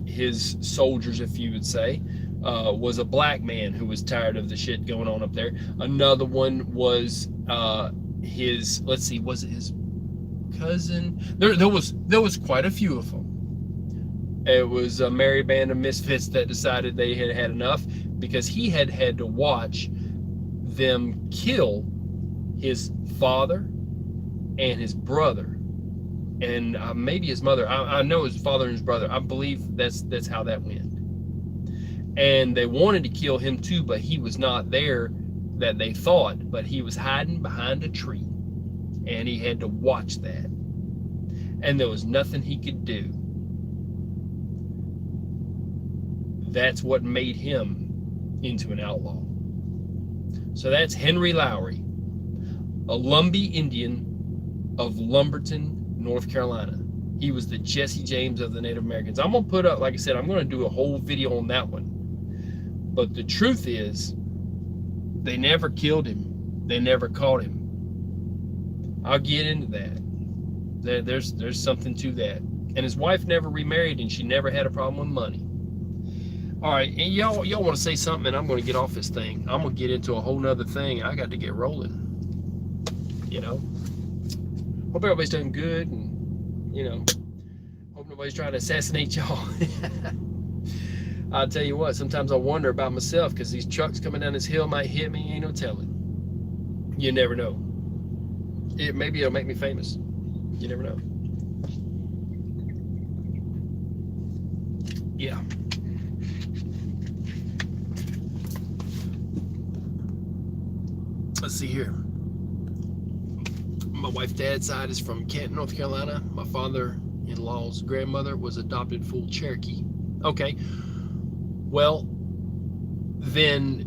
his soldiers, if you would say, was a black man who was tired of the shit going on up there. Another one was his, let's see, was it his cousin? There was quite a few of them. It was a merry band of misfits that decided they had had enough, because he had to watch them kill his father and his brother, and maybe his mother. I know his father and his brother. I believe that's how that went. And they wanted to kill him too, but he was not there, that they thought, but he was hiding behind a tree, and he had to watch that, and there was nothing he could do. That's what made him into an outlaw. So that's Henry Lowry, a Lumbee Indian of Lumberton, North Carolina. He was the Jesse James of the Native Americans. I'm going to put up, like I said, I'm going to do a whole video on that one. But the truth is, they never killed him. They never caught him. I'll get into that. There's something to that. And his wife never remarried, and she never had a problem with money. All right, and y'all want to say something, and I'm going to get off this thing. I'm going to get into a whole nother thing. I got to get rolling. You know, hope everybody's doing good, and hope nobody's trying to assassinate y'all. I'll tell you what, sometimes I wonder about myself, because these trucks coming down this hill might hit me. Ain't no telling. You never know. Maybe it'll make me famous. You never know. Yeah. Let's see here. My wife's dad's side is from Canton, North Carolina. My father-in-law's grandmother was adopted full Cherokee. Okay. Well, then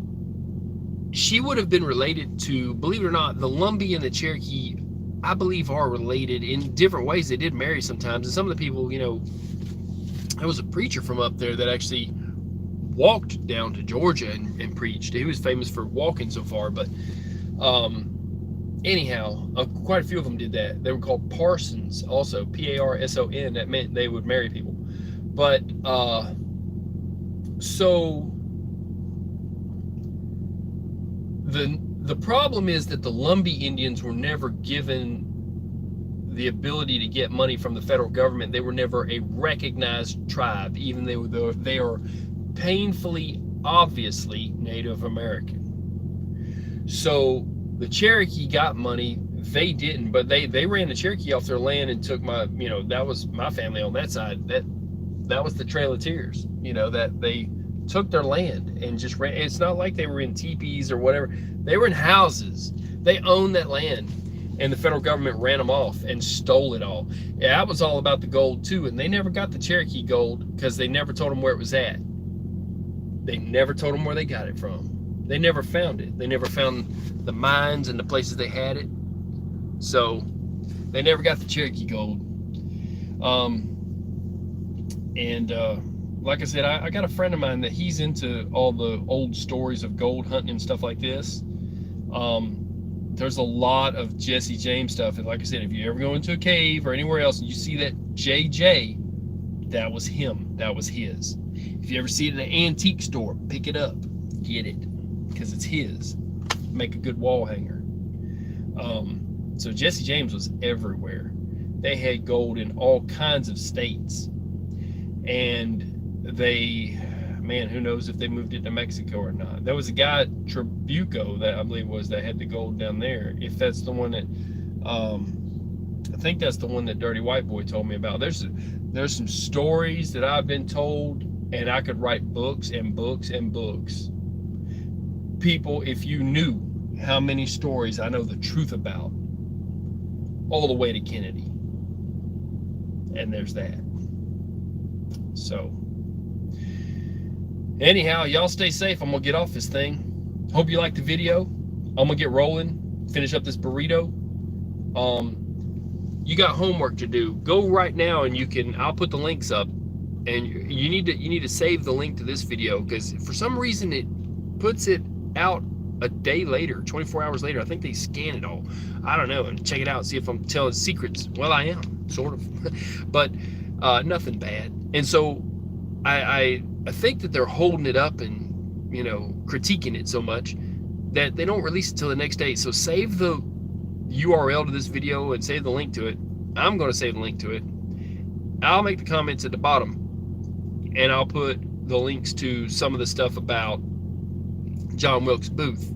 she would have been related to, believe it or not, the Lumbee and the Cherokee, I believe, are related in different ways. They did marry sometimes. And some of the people, there was a preacher from up there that actually walked down to Georgia and preached. He was famous for walking so far, but anyhow, quite a few of them did that. They were called parsons also, P-A-R-S-O-N. That meant they would marry people. But so the problem is that the Lumbee Indians were never given the ability to get money from the federal government. They were never a recognized tribe, even though they are painfully, obviously Native American. So the Cherokee got money, they didn't, but they ran the Cherokee off their land and took that was my family on that side. That was the Trail of Tears, that they took their land and just ran. It's not like they were in teepees or whatever. They were in houses. They owned that land, and the federal government ran them off and stole it all. Yeah, that was all about the gold too, and they never got the Cherokee gold because they never told them where it was at. They never told them where they got it from. They never found it. They never found the mines and the places they had it. So they never got the Cherokee gold. Like I said, I got a friend of mine that he's into all the old stories of gold hunting and stuff like this. There's a lot of Jesse James stuff. And like I said, if you ever go into a cave or anywhere else and you see that JJ, that was him. That was his. If you ever see it in an antique store, pick it up. Get it. Because it's his. Make a good wall hanger. So Jesse James was everywhere. They had gold in all kinds of states. And who knows if they moved it to Mexico or not. There was a guy, Trabuco, that I believe was, that had the gold down there. If that's the one that, I think that's the one that Dirty White Boy told me about. There's some stories that I've been told, and I could write books and books and books. People, if you knew how many stories I know the truth about, all the way to Kennedy. And there's that. So, anyhow, y'all stay safe. I'm gonna get off this thing. Hope you liked the video. I'm gonna get rolling, finish up this burrito. You got homework to do. Go right now, and I'll put the links up, and you need to save the link to this video, because for some reason it puts it out a day later, 24 hours later. I think they scan it all. I don't know, and check it out, see if I'm telling secrets. Well, I am, sort of. But nothing bad. And so I think that they're holding it up and critiquing it so much that they don't release it till the next day. So save the URL to this video and save the link to it. I'm going to save the link to it. I'll make the comments at the bottom, and I'll put the links to some of the stuff about John Wilkes Booth.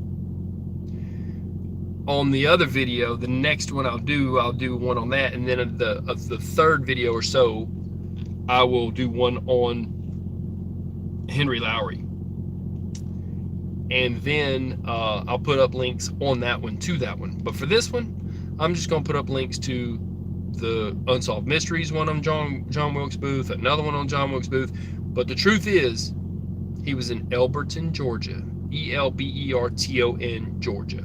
On the other video, the next one I'll do one on that, and then of the third video or so, I will do one on Henry Lowry. And then I'll put up links on that one to that one. But for this one, I'm just going to put up links to the Unsolved Mysteries one on John Wilkes Booth, another one on John Wilkes Booth. But the truth is, he was in Elberton, Georgia. Elberton, Georgia.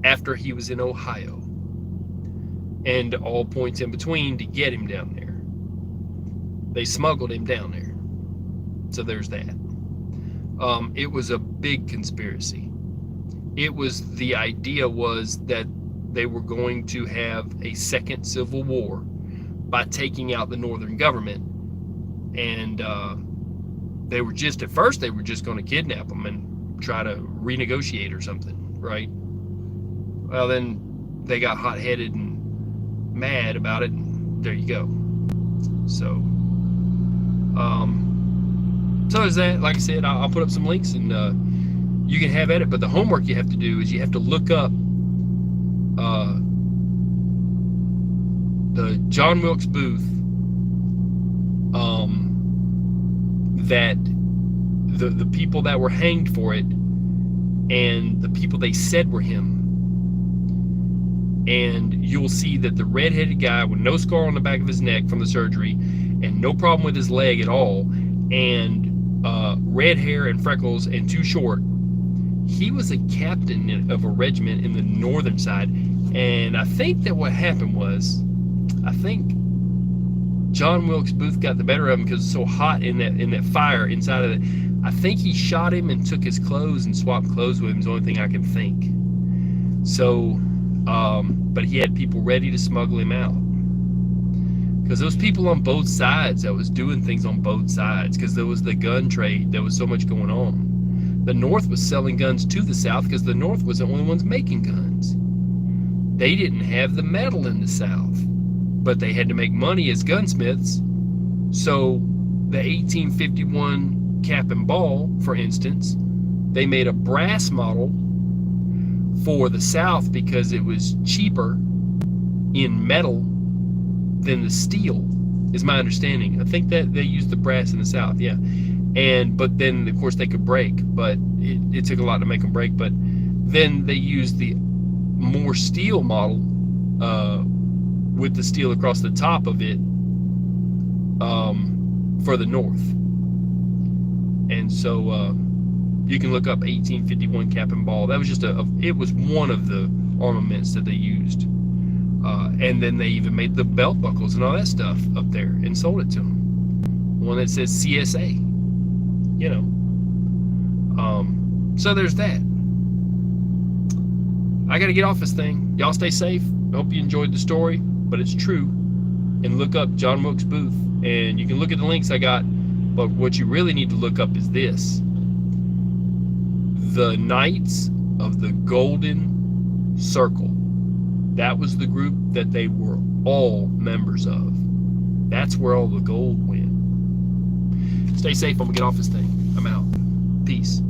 After he was in Ohio. And all points in between to get him down there. They smuggled him down there. So there's that. It was a big conspiracy. The idea was that they were going to have a second civil war by taking out the northern government. And they were just, at first, they were just going to kidnap them and try to renegotiate or something, right? Well, then they got hot-headed and mad about it, and there you go. So, so there's that. Like I said, I'll put up some links, and you can have at it. But the homework you have to do is you have to look up the John Wilkes Booth, that the people that were hanged for it, and the people they said were him. And you'll see that the red-headed guy with no scar on the back of his neck from the surgery, and no problem with his leg at all, and red hair and freckles and too short, he was a captain of a regiment in the northern side. And I think that what happened was, I think John Wilkes Booth got the better of him because it's so hot in that fire inside of it. I think he shot him and took his clothes and swapped clothes with him. Is the only thing I can think. So, but he had people ready to smuggle him out, because those people on both sides that was doing things on both sides, because there was the gun trade, there was so much going on. The North was selling guns to the South because the North was the only ones making guns. They didn't have the metal in the South, but they had to make money as gunsmiths. So the 1851 cap and ball, for instance, they made a brass model for the South because it was cheaper in metal than the steel, is my understanding. I think that they used the brass in the South, yeah. But then of course they could break, but it took a lot to make them break. But then they used the more steel model with the steel across the top of it for the North. And so you can look up 1851 cap and ball. That was just it was one of the armaments that they used. And then they even made the belt buckles and all that stuff up there and sold it to them. One that says CSA, you know. So there's that. I got to get off this thing. Y'all stay safe. I hope you enjoyed the story, but it's true. And look up John Wilkes Booth, and you can look at the links I got. But what you really need to look up is this: the Knights of the Golden Circle. That was the group that they were all members of. That's where all the gold went. Stay safe. I'm gonna get off this thing. I'm out. Peace.